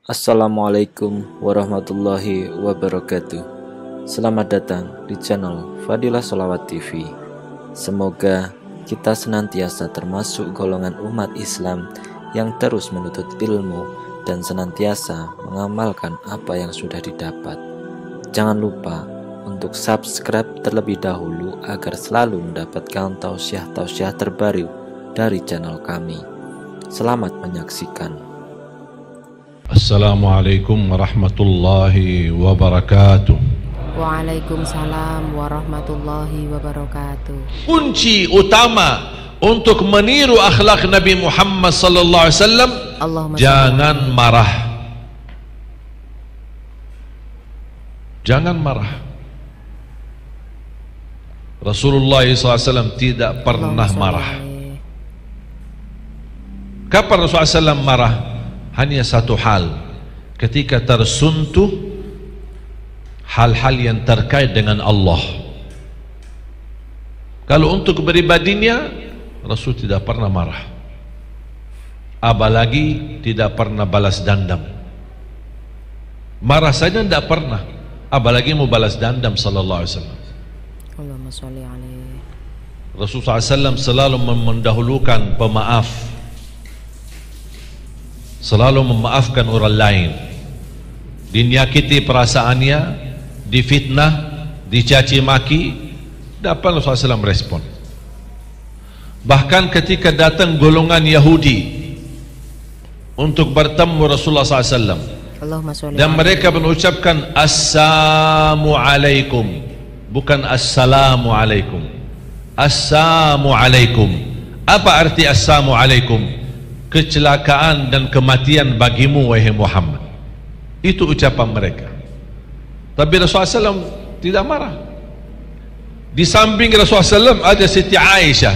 Assalamualaikum warahmatullahi wabarakatuh. Selamat datang di channel Fadilah Sholawat TV. Semoga kita senantiasa termasuk golongan umat Islam yang terus menuntut ilmu dan senantiasa mengamalkan apa yang sudah didapat. Jangan lupa untuk subscribe terlebih dahulu agar selalu mendapatkan tausiah-tausiah terbaru dari channel kami. Selamat menyaksikan. Assalamualaikum warahmatullahi wabarakatuh. Waalaikumsalam warahmatullahi wabarakatuh. Kunci utama untuk meniru akhlak Nabi Muhammad sallallahu alaihi wasallam, jangan marah. Jangan marah. Rasulullah SAW tidak pernah marah. Kapan Rasulullah SAW marah? Hanya satu hal, ketika tersentuh hal-hal yang terkait dengan Allah. Kalau untuk pribadinya, Rasul tidak pernah marah, apalagi tidak pernah balas dendam. Marah saja tidak pernah, apalagi mau balas dendam sallallahu alaihi wasallam. Allahumma sholli alaihi. Rasulullah SAW selalu mendahulukan pemaaf, selalu memaafkan orang lain. Dinyakiti perasaannya, difitnah, dicaci maki, dapat Rasulullah SAW respon. Bahkan ketika datang golongan Yahudi untuk bertemu Rasulullah SAW dan mereka mengucapkan Assalamu alaikum, bukan Assalamu alaikum, Assalamu alaikum. Apa arti Assalamu alaikum? Kecelakaan dan kematian bagimu wahai Muhammad. Itu ucapan mereka. Tapi Rasulullah SAW tidak marah. Di samping Rasulullah SAW ada Siti Aisyah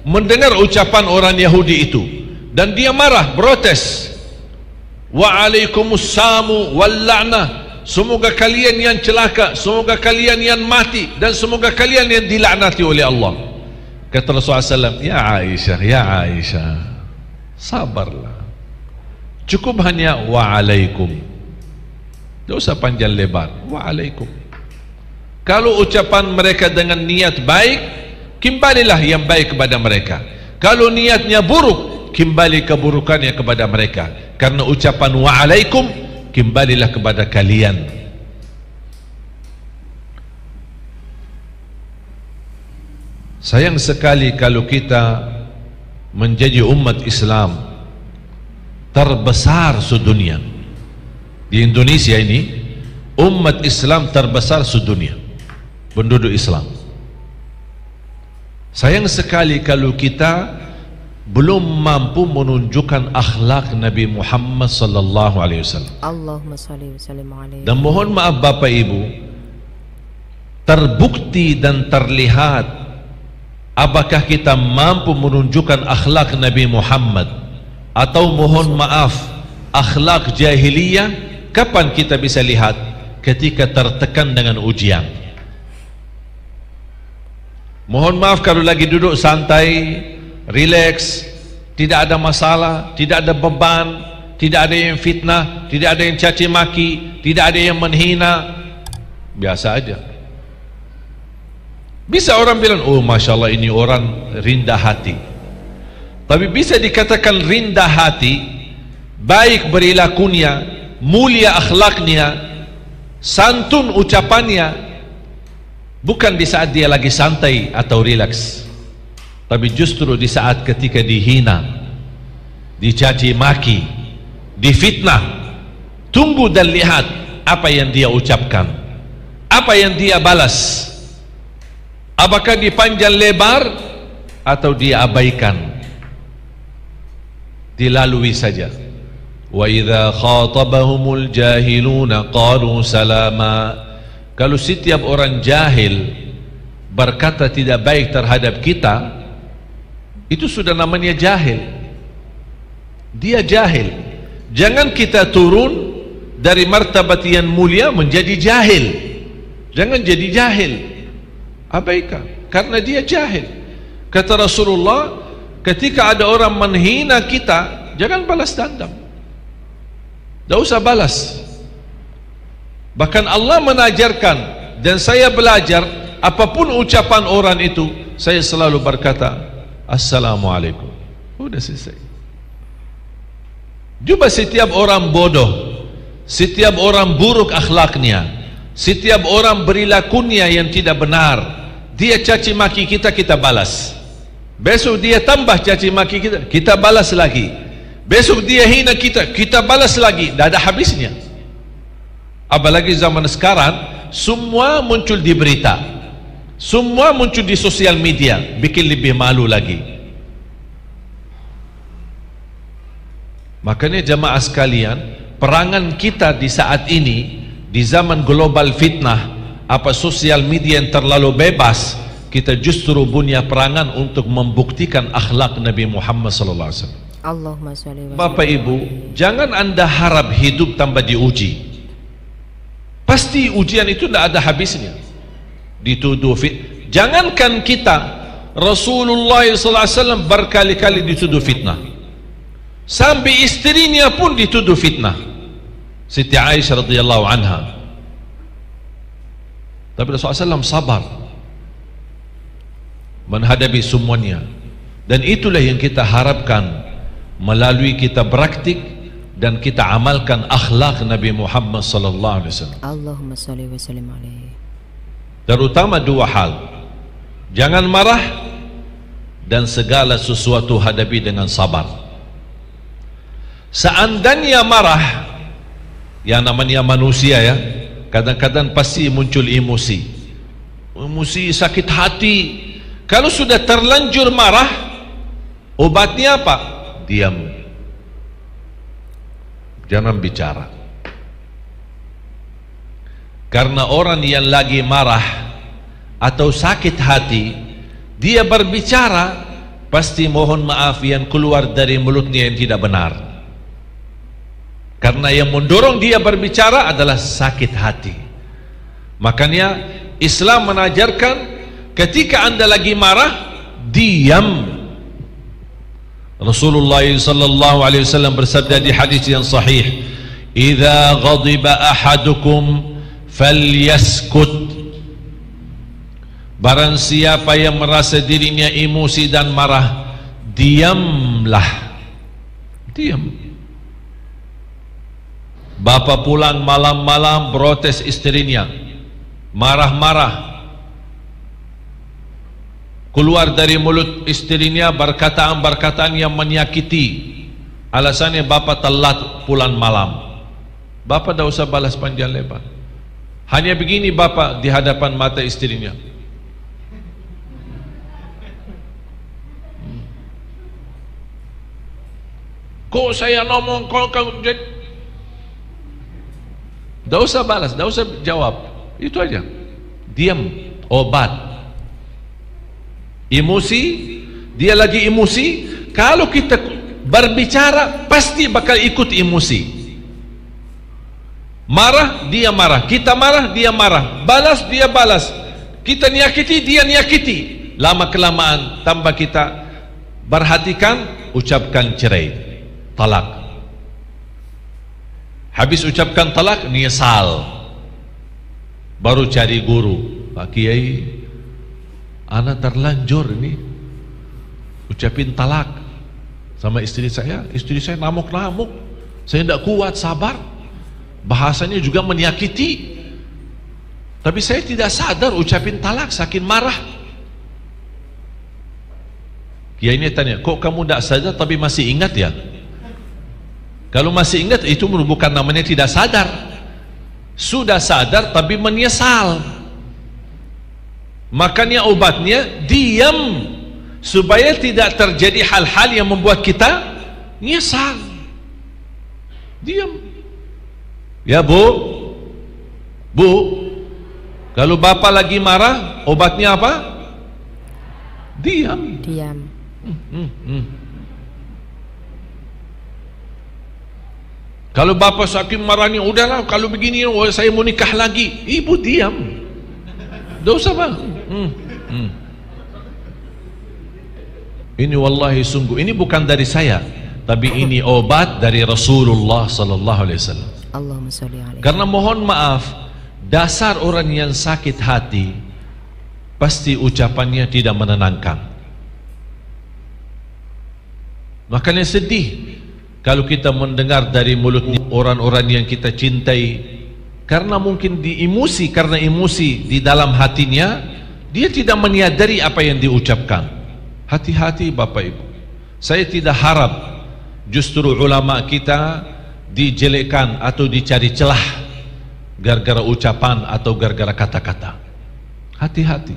mendengar ucapan orang Yahudi itu, dan dia marah, protes. Wa'alaikumussamu wal la'nah, semoga kalian yang celaka, semoga kalian yang mati, dan semoga kalian yang dilaknati oleh Allah. Kata Rasulullah SAW, ya Aisyah, ya Aisyah, sabarlah, cukup hanya wa'alaikum, tidak usah panjang lebar, wa'alaikum. Kalau ucapan mereka dengan niat baik, kembalilah yang baik kepada mereka. Kalau niatnya buruk, kembali keburukannya kepada mereka. Karena ucapan wa'alaikum, kembalilah kepada kalian. Sayang sekali kalau kita menjadi umat Islam terbesar sedunia. Di Indonesia ini umat Islam terbesar sedunia, penduduk Islam. Sayang sekali kalau kita belum mampu menunjukkan akhlak Nabi Muhammad sallallahu alaihi wasallam. Allahumma sholli wa sallim alaihi. Dan mohon maaf Bapak Ibu, terbukti dan terlihat apakah kita mampu menunjukkan akhlak Nabi Muhammad atau mohon maaf akhlak jahiliyah. Kapan kita bisa lihat? Ketika tertekan dengan ujian. Mohon maaf kalau lagi duduk santai, relax, tidak ada masalah, tidak ada beban, tidak ada yang fitnah, tidak ada yang caci maki, tidak ada yang menghina, biasa aja. Bisa orang bilang, oh Masya Allah ini orang rendah hati. Tapi bisa dikatakan rendah hati, baik perilakunya, mulia akhlaknya, santun ucapannya, bukan di saat dia lagi santai atau rileks, tapi justru di saat ketika dihina, dicaci maki, difitnah. Tunggu dan lihat apa yang dia ucapkan, apa yang dia balas. Apakah dipanjang lebar atau diabaikan, dilalui saja. Wa idza khatabahumul jahiluna qalu salama. Kalau setiap orang jahil berkata tidak baik terhadap kita, itu sudah namanya jahil. Dia jahil. Jangan kita turun dari martabat yang mulia menjadi jahil. Jangan jadi jahil, abaikan, karena dia jahil. Kata Rasulullah, ketika ada orang menghina kita, jangan balas dendam. Tidak usah balas. Bahkan Allah mengajarkan, dan saya belajar, apapun ucapan orang itu, saya selalu berkata Assalamualaikum. Sudah selesai. Cuba setiap orang bodoh, setiap orang buruk akhlaknya, setiap orang perilakunya yang tidak benar, dia caci maki kita, kita balas. Besok dia tambah caci maki kita, kita balas lagi. Besok dia hina kita, kita balas lagi. Tidak ada habisnya. Apalagi zaman sekarang, semua muncul di berita, semua muncul di sosial media, bikin lebih malu lagi. Makanya jamaah sekalian, perangan kita di saat ini, di zaman global fitnah, apa sosial media yang terlalu bebas, kita justru punya perangan untuk membuktikan akhlak Nabi Muhammad SAW. Allahumma sholli wa sallim. Bapak Ibu, jangan anda harap hidup tanpa diuji. Pasti ujian itu tidak ada habisnya. Dituduh fitnah. Jangankan kita, Rasulullah SAW berkali-kali dituduh fitnah. Sampai istrinya pun dituduh fitnah, Siti Aisyah radhiyallahu anha. Tapi Rasulullah SAW sabar menghadapi semuanya. Dan itulah yang kita harapkan melalui kita praktik dan kita amalkan akhlak Nabi Muhammad sallallahu alaihi wasallam. Allahumma sholli wa sallim alaihi. Terutama dua hal. Jangan marah, dan segala sesuatu hadapi dengan sabar. Seandainya marah, yang namanya manusia ya, kadang-kadang pasti muncul emosi, sakit hati. Kalau sudah terlanjur marah, obatnya apa? Diam, jangan bicara. Karena orang yang lagi marah atau sakit hati, dia berbicara, pasti mohon maaf yang keluar dari mulutnya yang tidak benar. Karena yang mendorong dia berbicara adalah sakit hati. Makanya Islam mengajarkan, ketika anda lagi marah, diam. Rasulullah sallallahu alaihi wasallam bersabda di hadis yang sahih, "Idza ghadiba ahadukum falyaskut." Barang siapa yang merasa dirinya emosi dan marah, diamlah. Diam. Bapak pulang malam-malam protes istrinya, marah-marah, keluar dari mulut istrinya perkataan-perkataan yang menyakiti. Alasannya bapak telat pulang malam. Bapak tidak usah balas panjang lebar. Hanya begini bapak di hadapan mata istrinya, kok saya ngomong, kok kamu jadi. Tidak usah balas, tidak usah jawab, itu aja. Diam, obat. Emosi, dia lagi emosi. Kalau kita berbicara, pasti bakal ikut emosi. Marah, dia marah. Kita marah, dia marah. Balas, dia balas. Kita nyakiti, dia nyakiti. Lama kelamaan, tambah kita perhatikan, ucapkan cerai, talak. Habis ucapkan talak, nyesal, baru cari guru. Pak Kiai, anak terlanjur ini ucapin talak sama istri saya namuk-namuk, saya tidak kuat sabar, bahasanya juga menyakiti, tapi saya tidak sadar ucapin talak saking marah. Kiai ini tanya, kok kamu tidak sadar tapi masih ingat ya? Kalau masih ingat, itu bukan namanya tidak sadar. Sudah sadar tapi menyesal. Makanya obatnya diam, supaya tidak terjadi hal-hal yang membuat kita nyesal. Diam. Ya bu, kalau bapak lagi marah, obatnya apa? Diam. Diam. Kalau bapak saking marahnya, udahlah kalau begini saya mau nikah lagi. Ibu diam, tidak usah bang. Ini wallahi sungguh, ini bukan dari saya, tapi ini obat dari Rasulullah sallallahu alaihi wasallam. Allahumma sholli alaihi. Karena mohon maaf, dasar orang yang sakit hati pasti ucapannya tidak menenangkan. Makanya sedih kalau kita mendengar dari mulut orang-orang yang kita cintai, karena mungkin karena emosi di dalam hatinya, dia tidak menyadari apa yang diucapkan. Hati-hati Bapak Ibu. Saya tidak harap justru ulama kita dijelekkan atau dicari celah gara-gara ucapan atau gara-gara kata-kata. Hati-hati.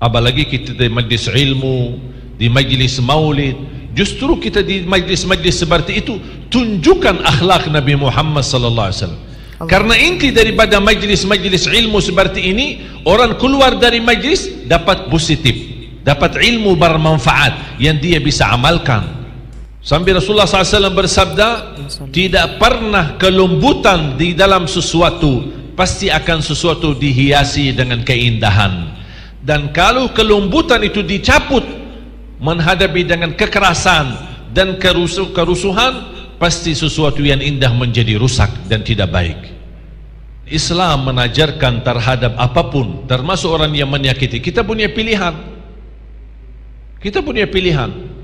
Apalagi kita di majlis ilmu, di majlis maulid, justru kita di majlis-majlis seperti itu tunjukkan akhlak Nabi Muhammad sallallahu alaihi wasallam. Karena inti daripada majlis-majlis ilmu seperti ini, orang keluar dari majlis dapat positif, dapat ilmu bermanfaat yang dia bisa amalkan. Sampai Rasulullah SAW bersabda, tidak pernah kelembutan di dalam sesuatu, pasti akan sesuatu dihiasi dengan keindahan. Dan kalau kelembutan itu dicabut menghadapi dengan kekerasan dan kerusuhan, pasti sesuatu yang indah menjadi rusak dan tidak baik. Islam mengajarkan terhadap apapun, termasuk orang yang menyakiti, kita punya pilihan. Kita punya pilihan.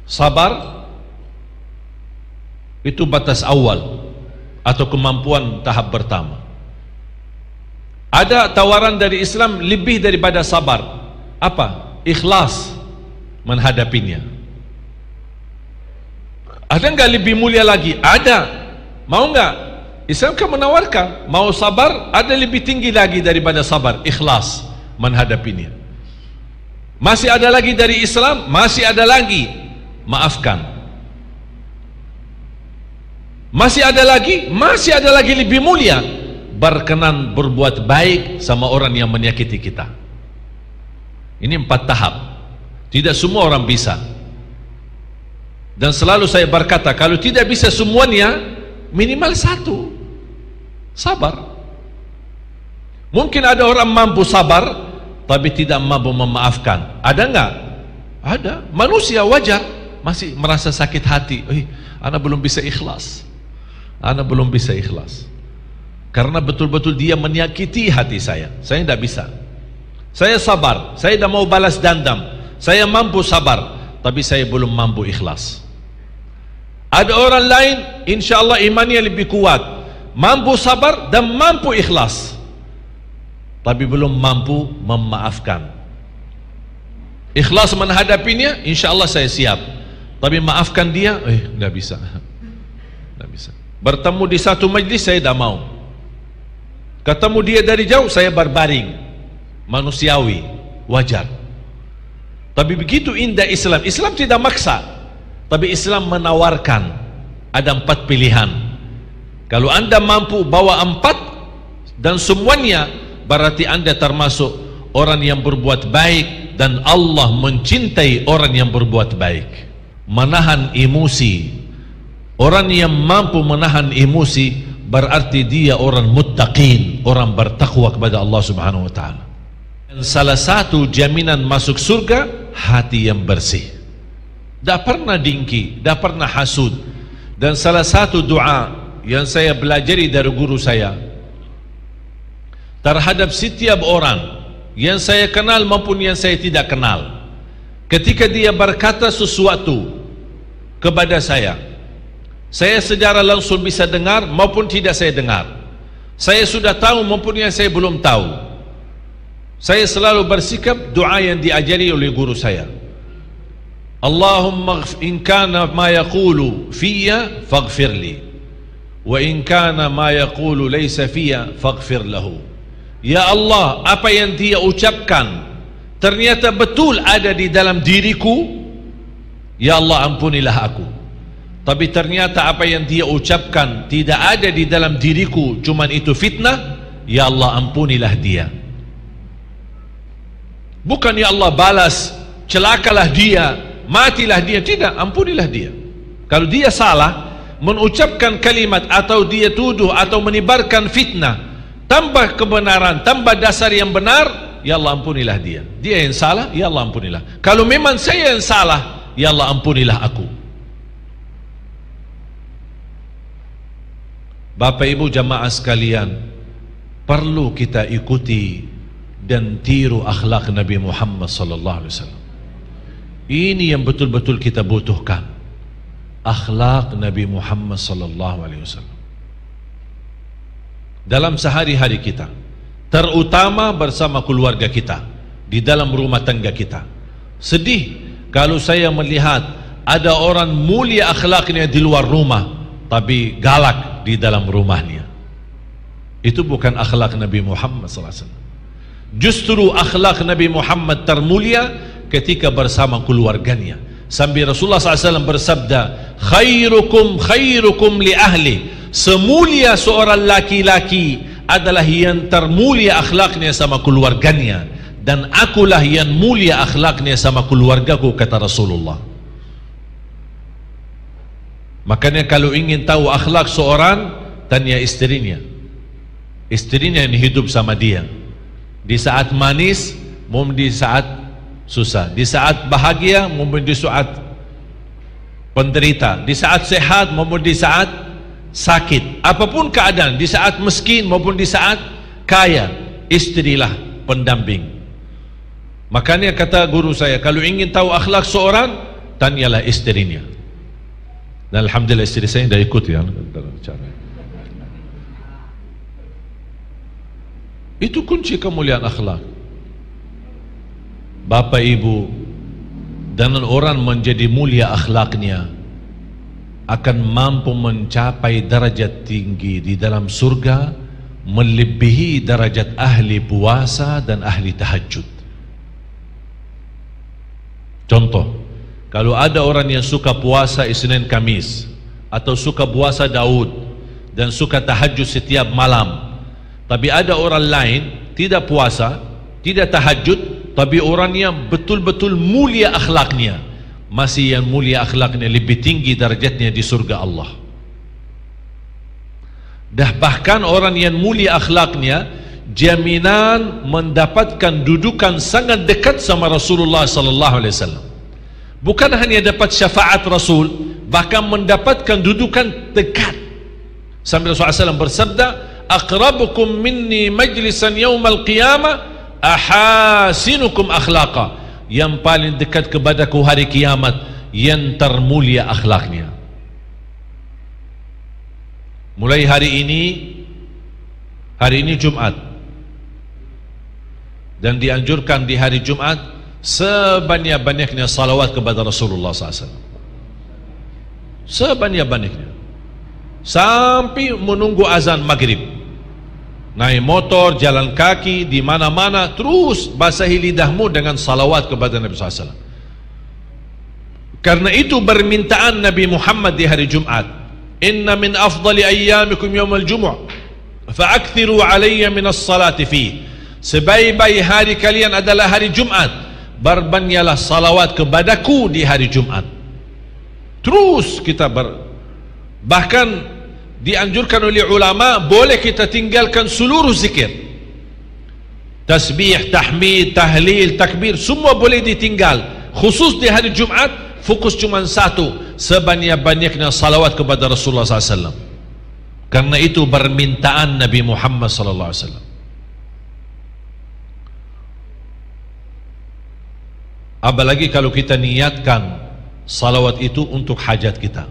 Sabar itu batas awal atau kemampuan tahap pertama. Ada tawaran dari Islam lebih daripada sabar. Apa? Ikhlas menghadapinya. Ada enggak lebih mulia lagi? Ada. Mau enggak? Islam kan menawarkan, mau sabar, ada lebih tinggi lagi daripada sabar, ikhlas menghadapinya. Masih ada lagi dari Islam, masih ada lagi maafkan. Masih ada lagi lebih mulia, berkenan berbuat baik sama orang yang menyakiti kita. Ini 4 tahap. Tidak semua orang bisa. Dan selalu saya berkata, kalau tidak bisa semuanya, minimal 1. Sabar. Mungkin ada orang mampu sabar tapi tidak mampu memaafkan. Ada enggak? Ada. Manusia wajar masih merasa sakit hati. Ana belum bisa ikhlas. Ana belum bisa ikhlas. Karena betul-betul dia menyakiti hati saya. Saya tidak bisa. Saya sabar. Saya tidak mau balas dendam. Saya mampu sabar, tapi saya belum mampu ikhlas. Ada orang lain, insya Allah imannya lebih kuat, mampu sabar dan mampu ikhlas, tapi belum mampu memaafkan. Ikhlas menghadapinya, insya Allah saya siap, tapi maafkan dia, nggak bisa. Nggak bisa. Bertemu di satu majlis saya tidak mau. Ketemu dia dari jauh saya berbaring, manusiawi, wajar. Tapi begitu indah Islam. Islam tidak maksa, tapi Islam menawarkan ada 4 pilihan. Kalau anda mampu bawa 4 dan semuanya, berarti anda termasuk orang yang berbuat baik, dan Allah mencintai orang yang berbuat baik. Menahan emosi. Orang yang mampu menahan emosi berarti dia orang muttaqin, orang bertakwa kepada Allah Subhanahu wa taala. Dan salah satu jaminan masuk surga, hati yang bersih, tidak pernah dengki, tidak pernah hasud. Dan salah satu doa yang saya belajari dari guru saya terhadap setiap orang yang saya kenal maupun yang saya tidak kenal, ketika dia berkata sesuatu kepada saya secara langsung bisa dengar maupun tidak saya dengar, saya sudah tahu maupun yang saya belum tahu, saya selalu bersikap doa yang diajari oleh guru saya. Allahumma in kana ma yaqulu fiyya faghfir li, wa in kana ma yaqulu laysa fiyya faghfir lahu. Ya Allah, apa yang dia ucapkan ternyata betul ada di dalam diriku, ya Allah ampunilah aku. Tapi ternyata apa yang dia ucapkan tidak ada di dalam diriku, cuman itu fitnah, ya Allah ampunilah dia. Bukan ya Allah balas, celakalah dia, matilah dia. Tidak, ampunilah dia. Kalau dia salah mengucapkan kalimat atau dia tuduh atau menyebarkan fitnah, tambah kebenaran, tambah dasar yang benar, ya Allah ampunilah dia. Dia yang salah, ya Allah ampunilah. Kalau memang saya yang salah, ya Allah ampunilah aku. Bapak Ibu jamaah sekalian, perlu kita ikuti dan tiru akhlak Nabi Muhammad sallallahu alaihi wasallam. Ini yang betul-betul kita butuhkan, akhlak Nabi Muhammad sallallahu alaihi wasallam dalam sehari-hari kita, terutama bersama keluarga kita, di dalam rumah tangga kita. Sedih kalau saya melihat ada orang mulia akhlaknya di luar rumah tapi galak di dalam rumahnya. Itu bukan akhlak Nabi Muhammad SAW. Justru akhlak Nabi Muhammad termulia ketika bersama keluarganya. Sambil Rasulullah SAW bersabda, khairukum khairukum li ahli, semulia seorang laki-laki adalah yang termulia akhlaknya sama keluarganya, dan akulah yang mulia akhlaknya sama keluargaku, kata Rasulullah. Makanya kalau ingin tahu akhlak seorang, tanya istrinya. Istrinya yang hidup sama dia, di saat manis maupun di saat susah, di saat bahagia maupun di saat penderita, di saat sehat maupun di saat sakit, apapun keadaan, di saat miskin maupun di saat kaya, istrilah pendamping. Makanya kata guru saya, kalau ingin tahu akhlak seorang, tanyalah istrinya. Dan alhamdulillah istri saya dah ikut ya dalam cara. Itu kunci kemuliaan akhlak. Bapak Ibu, dan orang menjadi mulia akhlaknya akan mampu mencapai derajat tinggi di dalam surga, melebihi derajat ahli puasa dan ahli tahajud. Contoh, kalau ada orang yang suka puasa Isnin Kamis, atau suka puasa Daud dan suka tahajud setiap malam, tapi ada orang lain tidak puasa, tidak tahajud, tapi orangnya betul-betul mulia akhlaknya, masih yang mulia akhlaknya lebih tinggi derajatnya di surga Allah. Dah bahkan orang yang mulia akhlaknya jaminan mendapatkan dudukan sangat dekat sama Rasulullah sallallahu alaihi wasallam. Bukan hanya dapat syafaat Rasul, bahkan mendapatkan dudukan dekat. Sambil Rasulullah SAW bersabda, aqrabukum minni majlisan yaumal qiyamah ahasinukum akhlaqa, yang paling dekat kepadaku hari kiamat yang termulia akhlaknya. Mulai hari ini Jumat, dan dianjurkan di hari Jumat sebanyak-banyaknya salawat kepada Rasulullah SAW, sebanyak-banyaknya, sampai menunggu azan maghrib. Naik motor, jalan kaki, di mana-mana, terus basahi lidahmu dengan salawat kepada Nabi SAW. Karena itu permintaan Nabi Muhammad di hari Jumat, inna min afdali ayyamikum yawmal jumu'ah fa'akthiru alayya minas salati fi, sebaik-baik hari kalian adalah hari Jumat, berbanyaklah salawat kepadaku di hari Jumat. Terus kita bahkan dianjurkan oleh ulama, boleh kita tinggalkan seluruh zikir, tasbih, tahmid, tahlil, takbir, semua boleh ditinggal. Khusus di hari Jumat, fokus cuma satu, sebanyak-banyaknya salawat kepada Rasulullah SAW. Karena itu permintaan Nabi Muhammad SAW. Apalagi kalau kita niatkan salawat itu untuk hajat kita,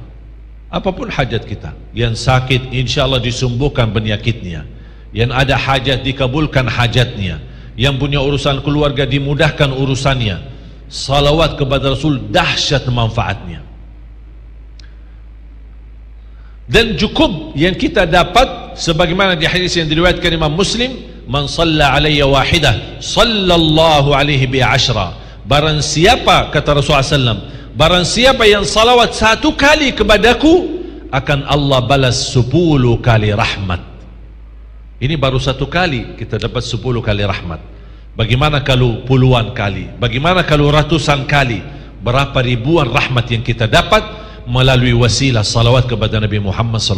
apapun hajat kita. Yang sakit insya Allah disembuhkan penyakitnya, yang ada hajat dikabulkan hajatnya, yang punya urusan keluarga dimudahkan urusannya. Salawat kepada Rasul dahsyat manfaatnya. Dan cukup yang kita dapat sebagaimana di hadis yang diriwayatkan Imam Muslim, man shalla alayya wahidah sallallahu alaihi bi ashra. Barang siapa, kata Rasulullah SAW, barang siapa yang salawat satu kali kepadaku, akan Allah balas 10 kali rahmat. Ini baru satu kali kita dapat 10 kali rahmat. Bagaimana kalau puluhan kali? Bagaimana kalau ratusan kali? Berapa ribuan rahmat yang kita dapat melalui wasilah salawat kepada Nabi Muhammad SAW.